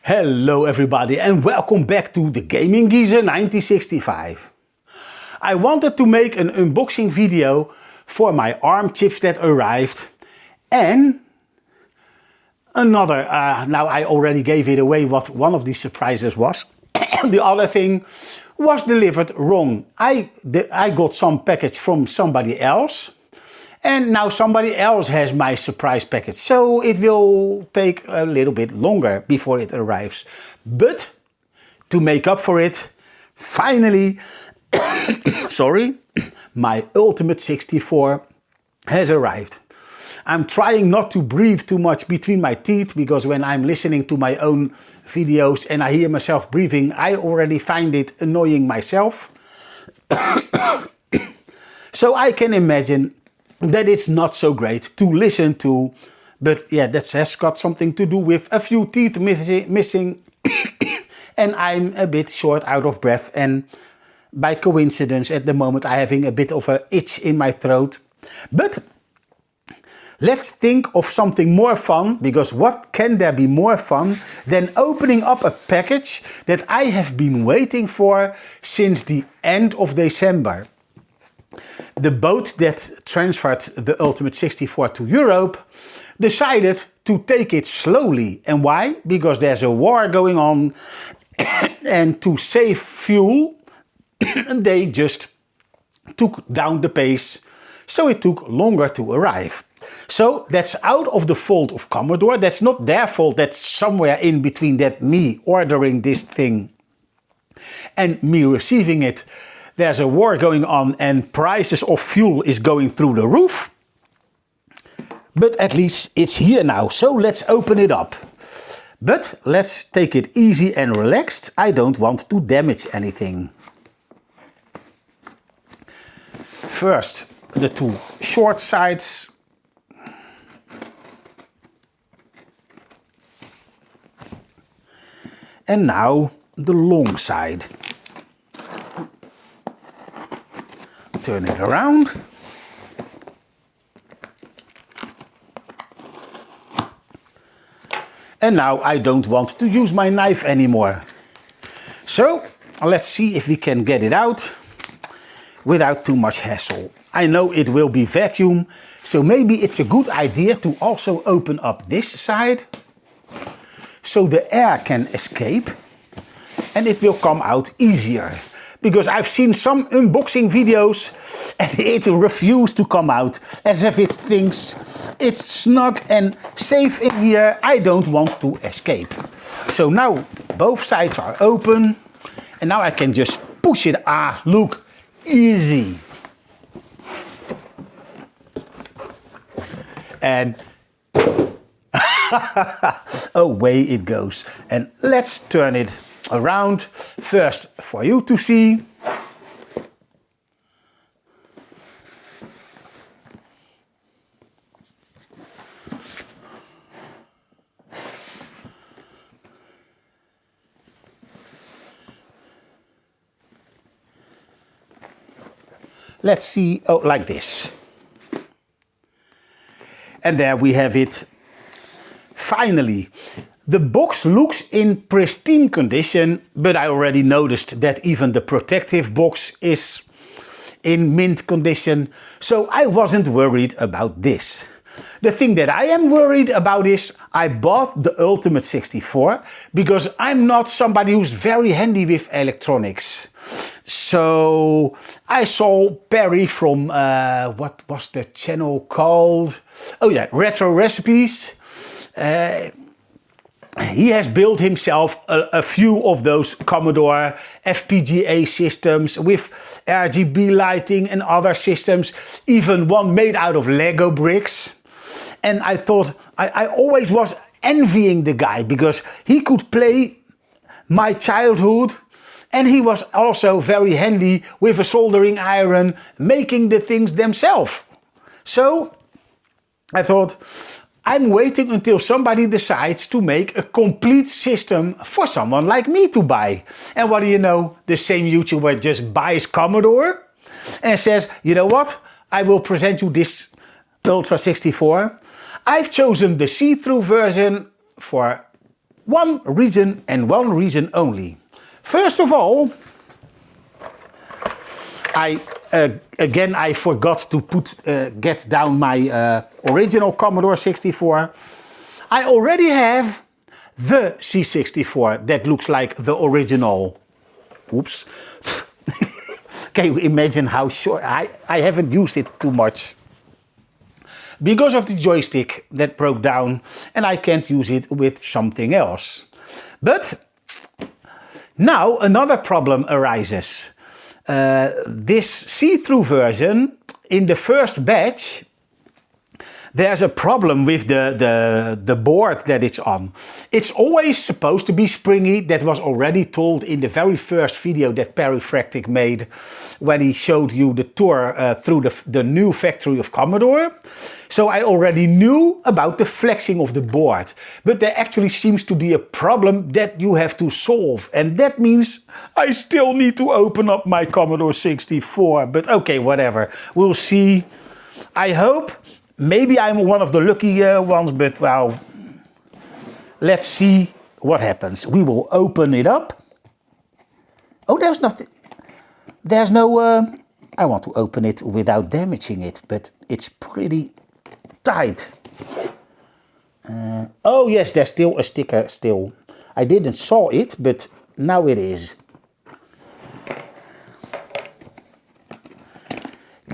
Hello everybody and welcome back to the Gaming Geezer 1965. I wanted to make an unboxing video for my ARM chips that arrived and another, now I already gave it away what one of these surprises was. The other thing was delivered wrong. I got some package from somebody else. And now somebody else has my surprise package, so it will take a little bit longer before it arrives. But to make up for it, finally, sorry, my Ultimate 64 has arrived. I'm trying not to breathe too much between my teeth, because when I'm listening to my own videos and I hear myself breathing, I already find it annoying myself. So I can imagine that it's not so great to listen to, but yeah, that has got something to do with a few teeth missing and I'm a bit short out of breath, and by coincidence at the moment I'm having a bit of an itch in my throat. But let's think of something more fun, because what can there be more fun than opening up a package that I have been waiting for since the end of December. The boat that transferred the Ultimate 64 to Europe decided to take it slowly. And why? Because there's a war going on and to save fuel they just took down the pace, so it took longer to arrive. So that's out of the fault of Commodore. That's not their fault. That's somewhere in between that me ordering this thing and me receiving it. There's a war going on and prices of fuel is going through the roof. But at least it's here now, so let's open it up. But let's take it easy and relaxed. I don't want to damage anything. First, the two short sides. And now the long side. Turn it around. And now I don't want to use my knife anymore. So let's see if we can get it out without too much hassle. I know it will be vacuum, so maybe it's a good idea to also open up this side so the air can escape and it will come out easier. Because I've seen some unboxing videos and it refused to come out, as if it thinks it's snug and safe in here. I don't want to escape. So now both sides are open and now I can just push it. Ah, look, easy. And away it goes. And let's turn it around first for you to see. Let's see, oh, like this. And there we have it. Finally. The box looks in pristine condition, but I already noticed that even the protective box is in mint condition, so I wasn't worried about this. The thing that I am worried about is I bought the Ultimate 64 because I'm not somebody who's very handy with electronics. So I saw Perry from, what was the channel called? Oh yeah, Retro Recipes. He has built himself a few of those Commodore FPGA systems with RGB lighting and other systems, even one made out of Lego bricks. And I thought, I always was envying the guy because he could play my childhood and he was also very handy with a soldering iron, making the things themselves. So I thought, I'm waiting until somebody decides to make a complete system for someone like me to buy. And what do you know? The same YouTuber just buys Commodore and says, you know what? I will present you this Ultra 64. I've chosen the see-through version for one reason and one reason only. First of all, I forgot to get down my original Commodore 64. I already have the C64 that looks like the original. Oops. Can you imagine how short? I haven't used it too much. Because of the joystick that broke down and I can't use it with something else. But now another problem arises. This see-through version, in the first batch, there's a problem with the board that it's on. It's always supposed to be springy. That was already told in the very first video that Perifractic made when he showed you the tour through the new factory of Commodore. So I already knew about the flexing of the board. But there actually seems to be a problem that you have to solve. And that means I still need to open up my Commodore 64. But okay, whatever. We'll see. I hope. Maybe I'm one of the lucky ones, but well, let's see what happens. We will open it up. Oh, there's nothing. There's no... I want to open it without damaging it, but it's pretty tight. Oh yes, there's still a sticker still. I didn't saw it, but now it is.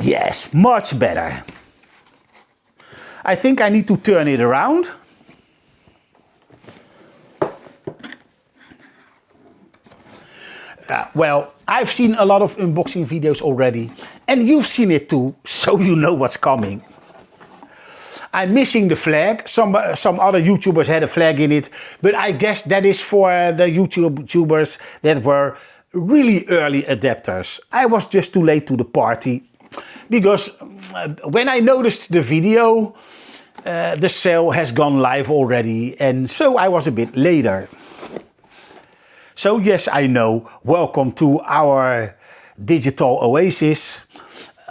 Yes, much better. I think I need to turn it around. Well, I've seen a lot of unboxing videos already, and you've seen it too, so you know what's coming. I'm missing the flag. Some other YouTubers had a flag in it, but I guess that is for the YouTubers that were really early adapters. I was just too late to the party, because when I noticed the video, the sale has gone live already, and so I was a bit later. So yes, I know, welcome to our digital oasis.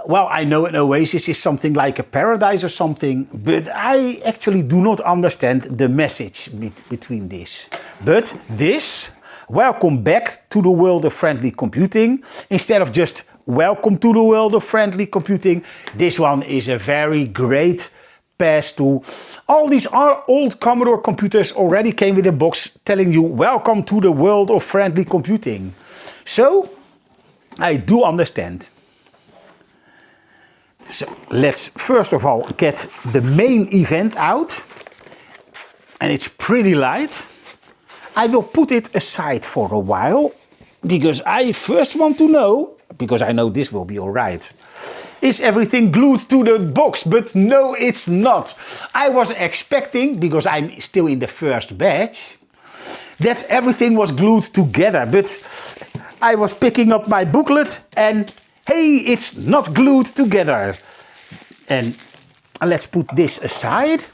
Well, I know an oasis is something like a paradise or something, but I actually do not understand the message between this. But this, welcome back to the world of friendly computing, instead of just welcome to the world of friendly computing, this one is a very great pass to. All these old Commodore computers already came with a box telling you welcome to the world of friendly computing. So I do understand. So let's first of all get the main event out, and it's pretty light. I will put it aside for a while because I first want to know, because I know this will be all right. Is everything glued to the box? But no, it's not. I was expecting, because I'm still in the first batch, that everything was glued together. But I was picking up my booklet and hey, it's not glued together. And let's put this aside.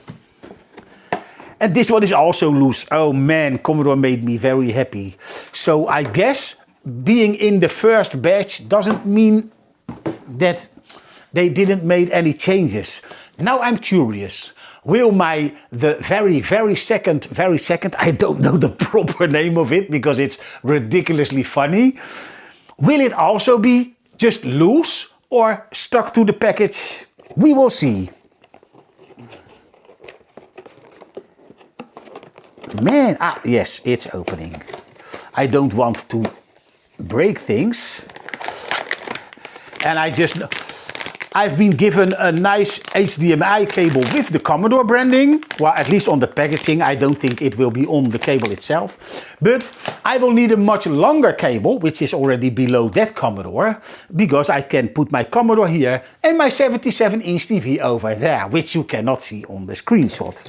And this one is also loose. Oh man, Commodore made me very happy. So I guess being in the first batch doesn't mean that they didn't make any changes. Now I'm curious. Will the very second, I don't know the proper name of it because it's ridiculously funny. Will it also be just loose or stuck to the package? We will see. Man, yes, it's opening. I don't want to break things. And I've been given a nice HDMI cable with the Commodore branding. Well, at least on the packaging. I don't think it will be on the cable itself. But I will need a much longer cable, which is already below that Commodore, because I can put my Commodore here and my 77-inch TV over there, which you cannot see on the screenshot.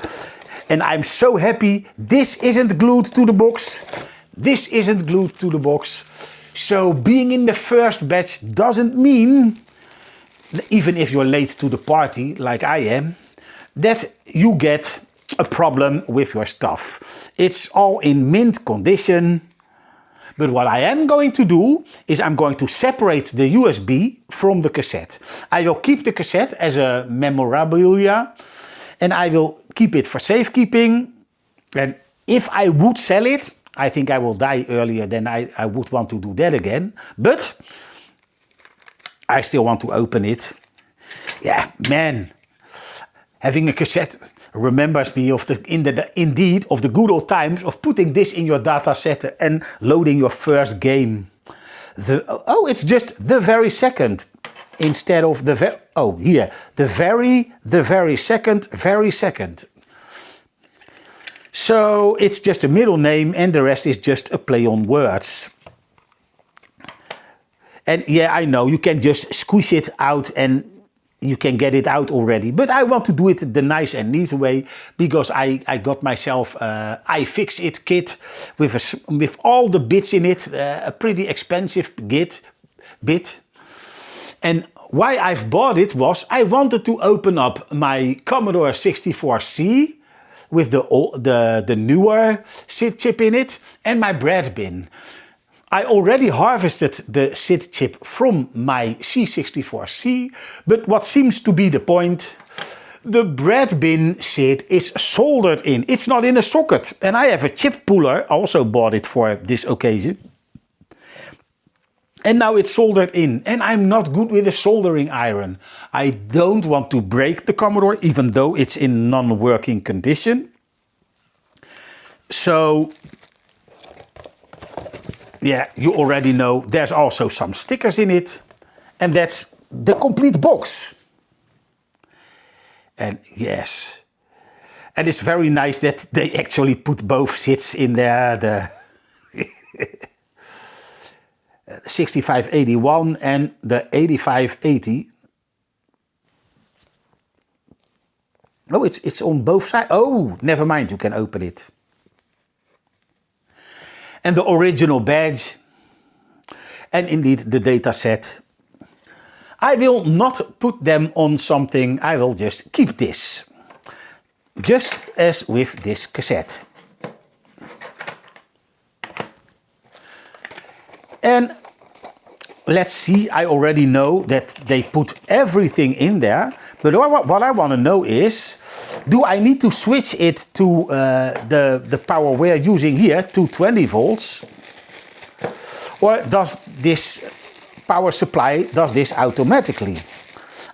And I'm so happy this isn't glued to the box. This isn't glued to the box. So being in the first batch doesn't mean, even if you're late to the party, like I am, that you get a problem with your stuff. It's all in mint condition. But what I am going to do is I'm going to separate the USB from the cassette. I will keep the cassette as a memorabilia, and I will keep it for safekeeping. And If I would sell it, I think I will die earlier than I would want to do that again. But I still want to open it. Yeah, man. Having a cassette remembers me of indeed of the good old times of putting this in your data set and loading your first game. It's just the very second instead of the very second. So it's just a middle name and the rest is just a play on words. And yeah, I know you can just squish it out and you can get it out already. But I want to do it the nice and neat way because I got myself iFixit kit with all the bits in it, a pretty expensive bit. And why I've bought it was I wanted to open up my Commodore 64C with the newer SID chip in it and my bread bin. I already harvested the SID chip from my C64C, but what seems to be the point, the bread bin SID is soldered in. It's not in a socket, and I have a chip puller, also bought it for this occasion. And now it's soldered in, and I'm not good with a soldering iron. I don't want to break the Commodore, even though it's in non-working condition. So, yeah, you already know there's also some stickers in it. And that's the complete box. And yes, and it's very nice that they actually put both SIDs in there. The 6581 and the 8580. Oh, it's on both sides. Oh, never mind, you can open it. And the original badge. And indeed the data set. I will not put them on something, I will just keep this. Just as with this cassette. And let's see, I already know that they put everything in there. But what I want to know is, do I need to switch it to the power we're using here, 220 volts? Or does this power supply does this automatically?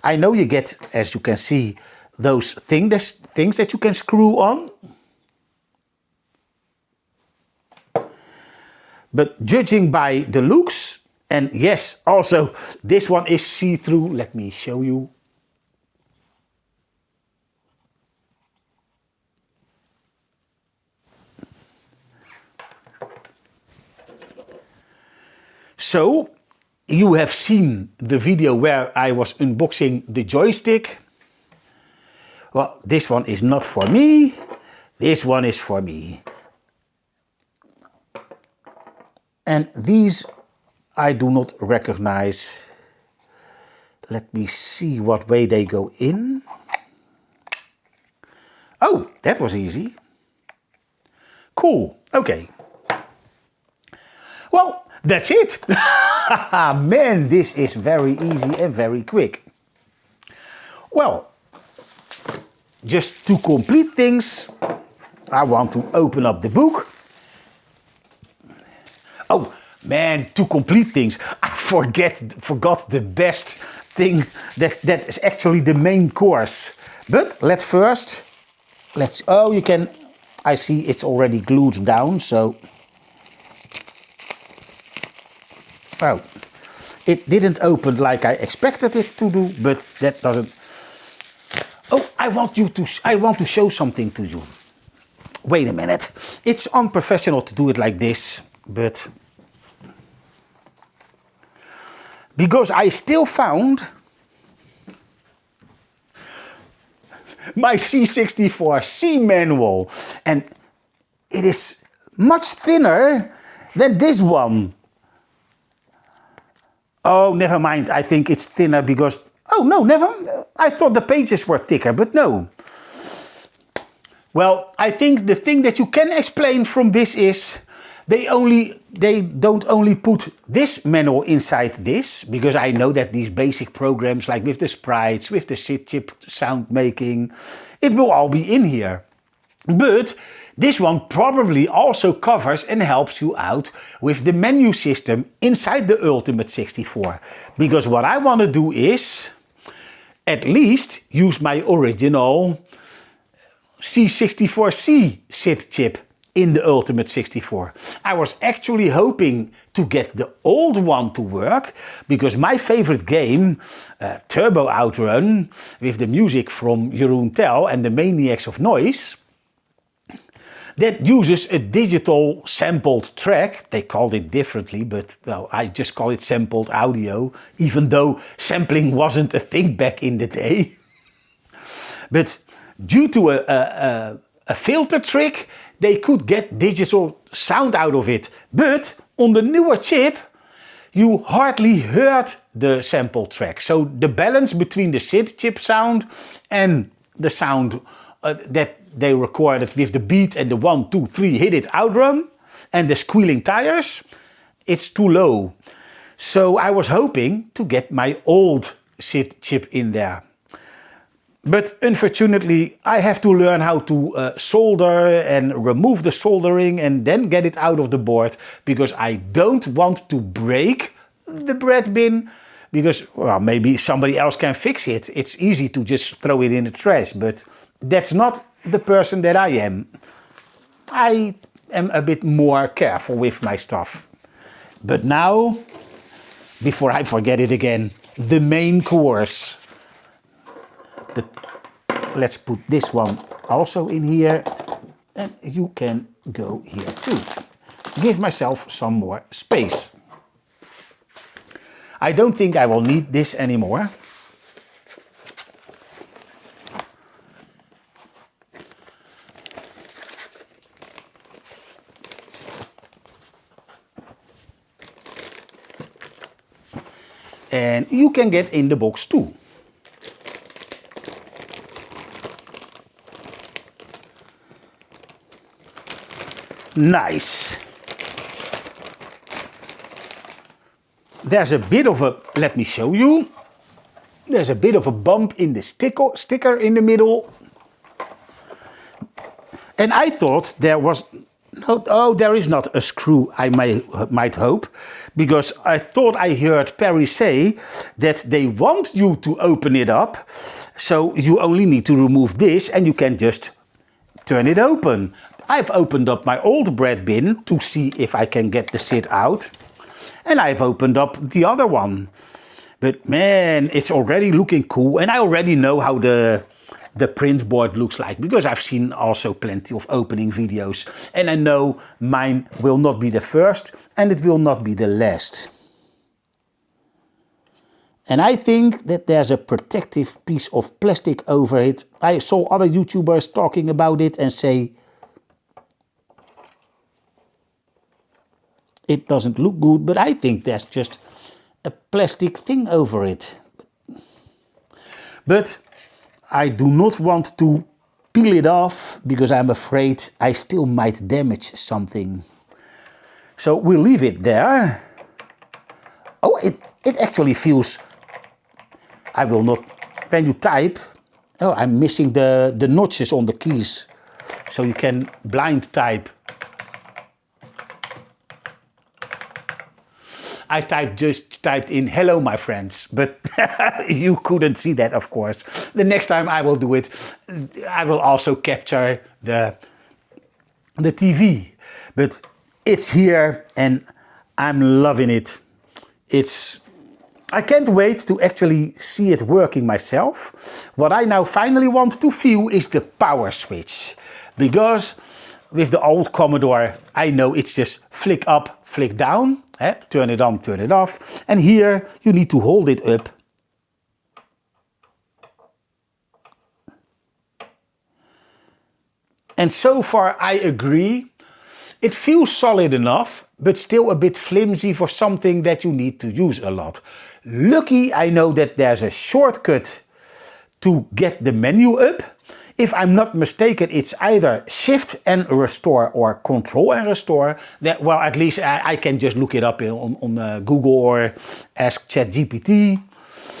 I know you get, as you can see, those things that you can screw on. But judging by the looks, and yes, also this one is see-through. Let me show you. So, you have seen the video where I was unboxing the joystick. Well, this one is not for me. This one is for me. And these I do not recognize. Let me see what way they go in. Oh, that was easy. Cool, okay. Well, that's it. Man, this is very easy and very quick. Well, just to complete things, I want to open up the book. Oh, man, to complete things, I forgot the best thing that is actually the main course. But oh, you can, I see it's already glued down, so. Well, it didn't open like I expected it to do, but that doesn't. Oh, I want to show something to you. Wait a minute. It's unprofessional to do it like this, but because I still found my C64C manual, and it is much thinner than this one. Oh, never mind. I think it's thinner because, oh no, I thought the pages were thicker, but no. Well, I think the thing that you can explain from this is they don't only put this manual inside this, because I know that these basic programs like with the sprites, with the SID chip sound making, it will all be in here. But this one probably also covers and helps you out with the menu system inside the Ultimate 64. Because what I want to do is at least use my original C64C SID chip in the Ultimate 64. I was actually hoping to get the old one to work, because my favorite game, Turbo Outrun, with the music from Jeroen Tel and the Maniacs of Noise, that uses a digital sampled track. They called it differently, but well, I just call it sampled audio, even though sampling wasn't a thing back in the day. But due to a filter trick, they could get digital sound out of it. But on the newer chip, you hardly heard the sample track. So the balance between the SID chip sound and the sound that they recorded with the beat and the 1, 2, 3 hit it outrun and the squealing tires, it's too low. So I was hoping to get my old SID chip in there. But unfortunately, I have to learn how to solder and remove the soldering and then get it out of the board, because I don't want to break the bread bin, because, well, maybe somebody else can fix it. It's easy to just throw it in the trash, but that's not the person that I am. I am a bit more careful with my stuff. But now, before I forget it again, the main course. Let's put this one also in here, and you can go here too. Give myself some more space. I don't think I will need this anymore. And you can get in the box too. Nice. There's a bit of a, let me show you. There's a bit of a bump in the sticker in the middle. And I thought there was, no, oh, there is not a screw, I might hope. Because I thought I heard Perry say that they want you to open it up. So you only need to remove this and you can just turn it open. I've opened up my old bread bin to see if I can get the SID out. And I've opened up the other one. But man, it's already looking cool. And I already know how the print board looks like, because I've seen also plenty of opening videos. And I know mine will not be the first and it will not be the last. And I think that there's a protective piece of plastic over it. I saw other YouTubers talking about it and say it doesn't look good, but I think there's just a plastic thing over it. But I do not want to peel it off, because I'm afraid I still might damage something. So we'll leave it there. Oh, it actually feels, I will not, when you type, oh, I'm missing the notches on the keys. So you can blind type. I just typed in hello my friends, but you couldn't see that, of course. The next time I will do it, I will also capture the TV. But it's here and I'm loving it. I can't wait to actually see it working myself. What I now finally want to feel is the power switch. Because with the old Commodore, I know it's just flick up, flick down. Turn it on, turn it off. And here you need to hold it up. And so far I agree. It feels solid enough, but still a bit flimsy for something that you need to use a lot. Lucky I know that there's a shortcut to get the menu up. If I'm not mistaken, it's either Shift and Restore or Control and Restore. That, well, at least I can just look it up on Google or ask ChatGPT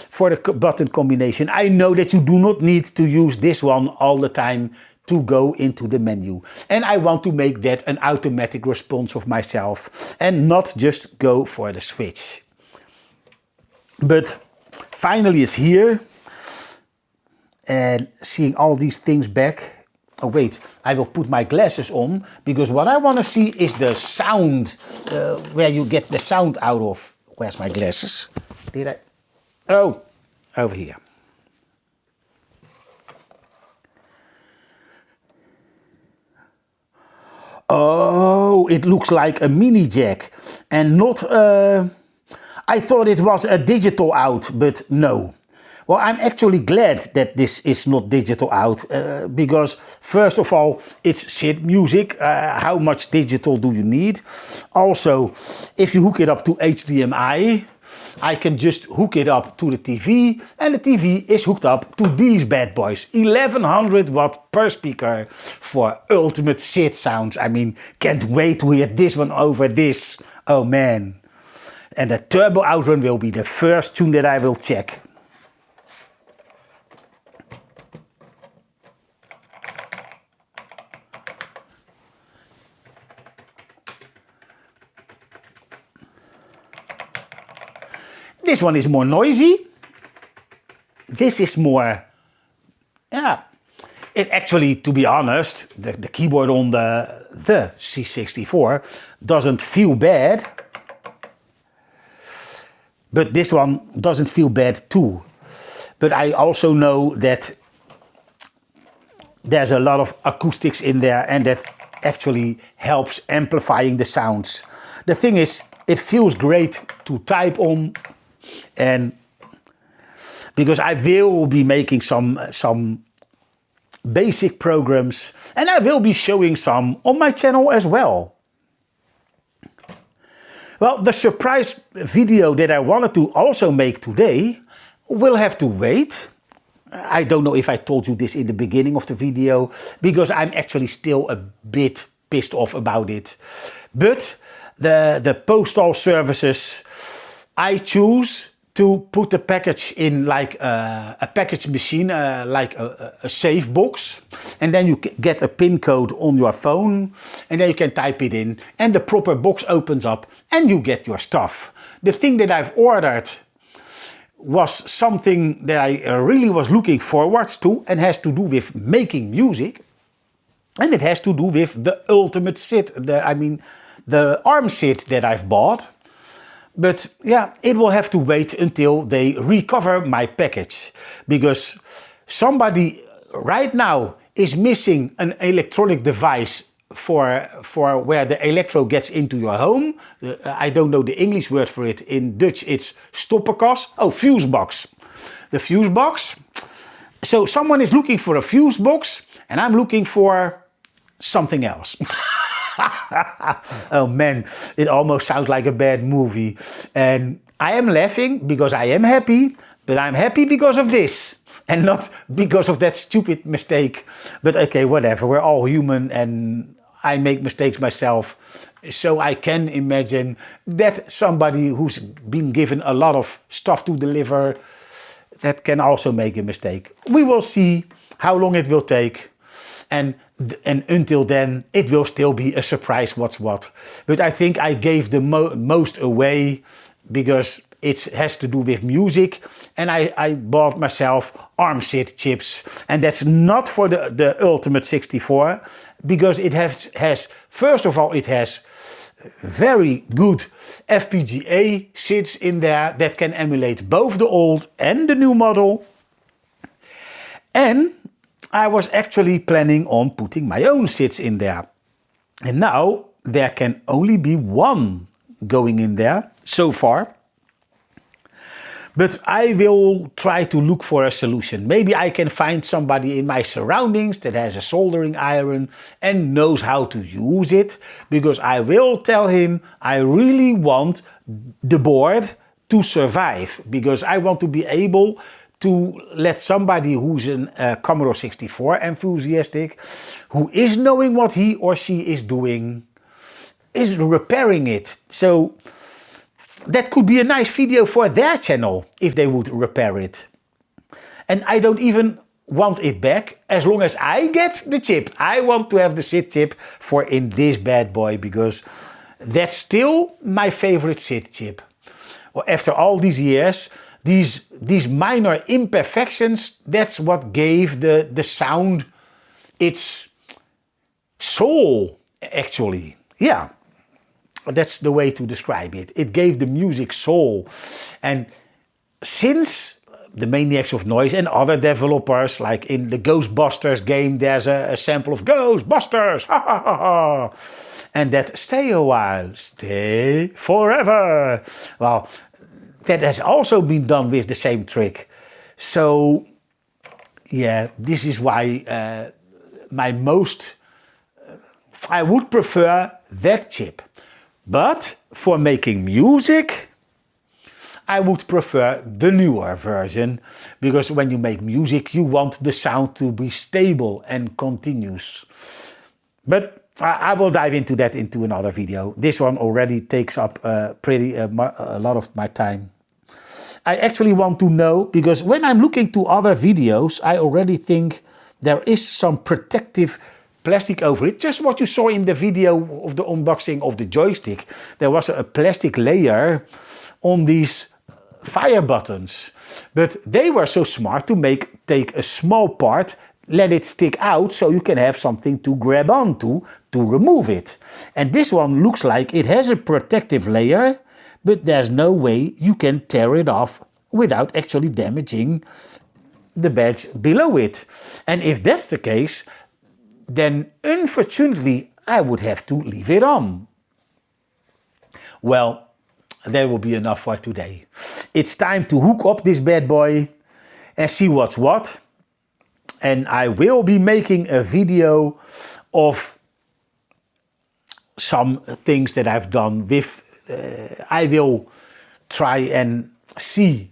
for the button combination. I know that you do not need to use this one all the time to go into the menu. And I want to make that an automatic response of myself and not just go for the switch. But finally it's here, and seeing all these things back. Oh wait, I will put my glasses on, because what I want to see is the sound, where you get the sound out of. Where's my glasses? Did I? Oh, over here. Oh, it looks like a mini jack and not, I thought it was a digital out, but no. Well, I'm actually glad that this is not digital out, because first of all, it's shit music. How much digital do you need? Also, if you hook it up to HDMI, I can just hook it up to the TV, and the TV is hooked up to these bad boys. 1100 watt per speaker for ultimate shit sounds. I mean, can't wait to hear this one over this. Oh man. And the turbo outrun will be the first tune that I will check. This one is more noisy. This is more, yeah. It actually, to be honest, the keyboard on the C64 doesn't feel bad. But this one doesn't feel bad too. But I also know that there's a lot of acoustics in there, and that actually helps amplifying the sounds. The thing is, it feels great to type on. And because I will be making some basic programs, and I will be showing some on my channel as well. Well, the surprise video that I wanted to also make today will have to wait. I don't know if I told you this in the beginning of the video, because I'm actually still a bit pissed off about it. But the postal services, I choose to put the package in like a package machine, like a safe box. And then you get a PIN code on your phone, and then you can type it in, and the proper box opens up and you get your stuff. The thing that I've ordered was something that I really was looking forward to, and has to do with making music. And it has to do with the ultimate SID, the ARM SID that I've bought. But yeah, it will have to wait until they recover my package, because somebody right now is missing an electronic device for where the electro gets into your home. I don't know the English word for it. In Dutch it's stoppenkast. Oh, fuse box. The fuse box. So someone is looking for a fuse box, and I'm looking for something else. Oh man, it almost sounds like a bad movie. And I am laughing because I am happy, but I'm happy because of this, and not because of that stupid mistake. But okay, whatever, we're all human and I make mistakes myself. So I can imagine that somebody who's been given a lot of stuff to deliver, that can also make a mistake. We will see how long it will take. And until then, it will still be a surprise what's what. But I think I gave the most away, because it has to do with music. And I bought myself ARM SID chips. And that's not for the Ultimate 64, because it has, first of all, it has very good FPGA SIDs in there that can emulate both the old and the new model. And I was actually planning on putting my own SIDs in there. And now there can only be one going in there so far. But I will try to look for a solution. Maybe I can find somebody in my surroundings that has a soldering iron and knows how to use it. Because I will tell him I really want the board to survive. Because I want to be able to let somebody who's a Commodore 64 enthusiastic, who is knowing what he or she is doing, is repairing it. So that could be a nice video for their channel if they would repair it. And I don't even want it back as long as I get the chip. I want to have the SID chip for in this bad boy because that's still my favorite SID chip. Well, after all these years, these minor imperfections, that's what gave the sound its soul, actually. Yeah, that's the way to describe it. It gave the music soul. And since the Maniacs of Noise and other developers, like in the Ghostbusters game, there's a sample of Ghostbusters, ha ha ha ha, and that stay a while, stay forever. Well, that has also been done with the same trick. So, yeah, this is why I would prefer that chip. But for making music, I would prefer the newer version, because when you make music, you want the sound to be stable and continuous. But I will dive into that into another video. This one already takes up a lot of my time. I actually want to know, because when I'm looking to other videos, I already think there is some protective plastic over it. Just what you saw in the video of the unboxing of the joystick. There was a plastic layer on these fire buttons. But they were so smart to take a small part, let it stick out so you can have something to grab onto to remove it. And this one looks like it has a protective layer, but there's no way you can tear it off without actually damaging the badge below it. And if that's the case, then unfortunately I would have to leave it on. Well, that will be enough for today. It's time to hook up this bad boy and see what's what. And I will be making a video of some things that I've done with, I will try and see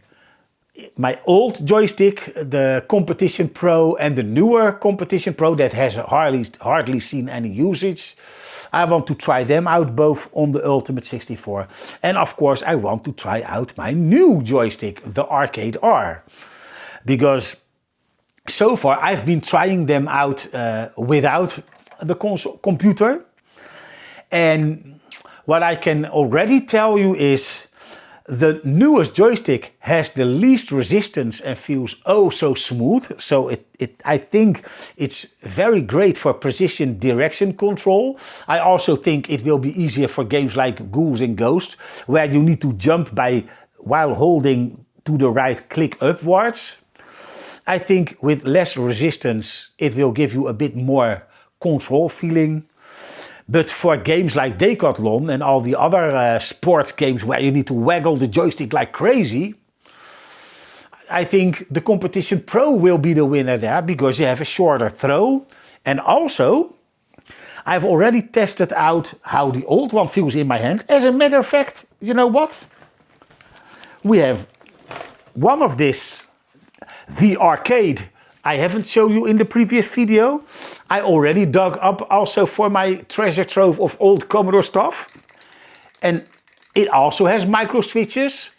my old joystick, the Competition Pro, and the newer Competition Pro that has hardly seen any usage. I want to try them out both on the Ultimate 64. And of course I want to try out my new joystick, the Arcade R. Because so far I've been trying them out without the computer. And what I can already tell you is the newest joystick has the least resistance and feels oh so smooth. So I think it's very great for precision direction control. I also think it will be easier for games like Ghouls and Ghosts, where you need to jump while holding to the right click upwards. I think with less resistance it will give you a bit more control feeling. But for games like Decathlon and all the other sports games where you need to waggle the joystick like crazy, I think the Competition Pro will be the winner there, because you have a shorter throw. And also, I've already tested out how the old one feels in my hand. As a matter of fact, you know what? We have one of this, the Arcade. I haven't shown you in the previous video. I already dug up also for my treasure trove of old Commodore stuff. And it also has micro switches.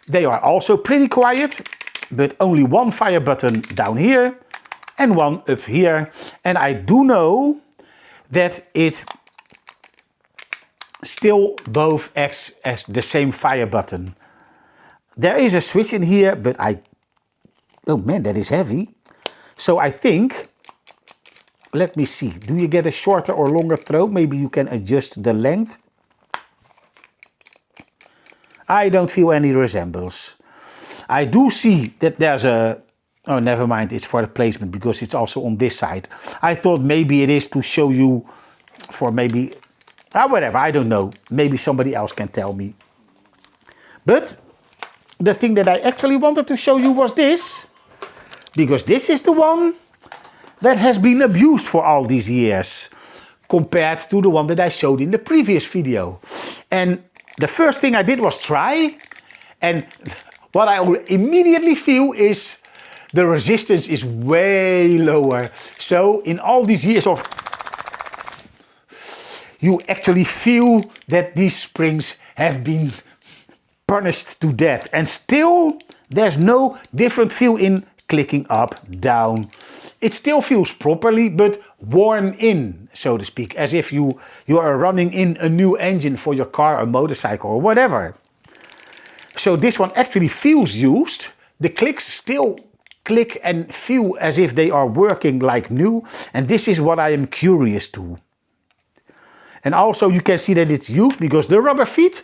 They are also pretty quiet, but only one fire button down here and one up here. And I do know that it still both acts as the same fire button. There is a switch in here, but oh man, that is heavy. So I think, let me see, do you get a shorter or longer throw? Maybe you can adjust the length. I don't feel any resemblance. I do see that there's a, oh never mind, it's for the placement because it's also on this side. I thought maybe it is to show you for maybe, whatever, I don't know. Maybe somebody else can tell me. But the thing that I actually wanted to show you was this. Because this is the one that has been abused for all these years, compared to the one that I showed in the previous video. And the first thing I did was try, and what I immediately feel is the resistance is way lower. So in all these years of, you actually feel that these springs have been punished to death, and still there's no different feel in clicking up, down. It still feels properly, but worn in, so to speak, as if you are running in a new engine for your car or motorcycle or whatever. So this one actually feels used. The clicks still click and feel as if they are working like new, and this is what I am curious to. And also you can see that it's used because the rubber feet,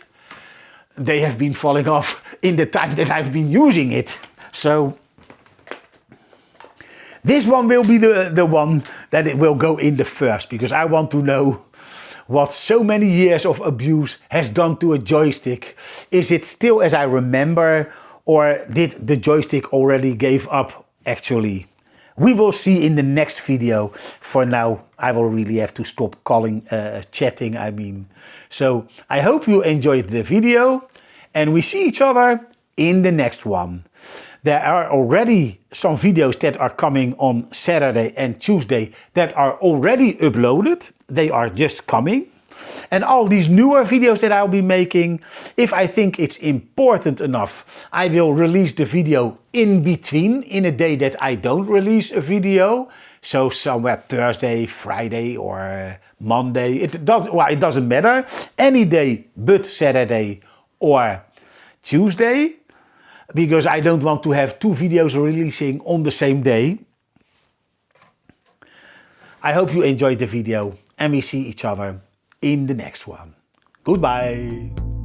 they have been falling off in the time that I've been using it. So this one will be the one that it will go in the first, because I want to know what so many years of abuse has done to a joystick. Is it still as I remember, or did the joystick already give up actually? We will see in the next video. For now, I will really have to stop chatting, I mean. So I hope you enjoyed the video, and we see each other in the next one. There are already some videos that are coming on Saturday and Tuesday that are already uploaded. They are just coming. And all these newer videos that I'll be making, if I think it's important enough, I will release the video in between, in a day that I don't release a video. So somewhere Thursday, Friday or Monday. It doesn't matter. Any day but Saturday or Tuesday. Because I don't want to have two videos releasing on the same day. I hope you enjoyed the video, and we see each other in the next one. Goodbye.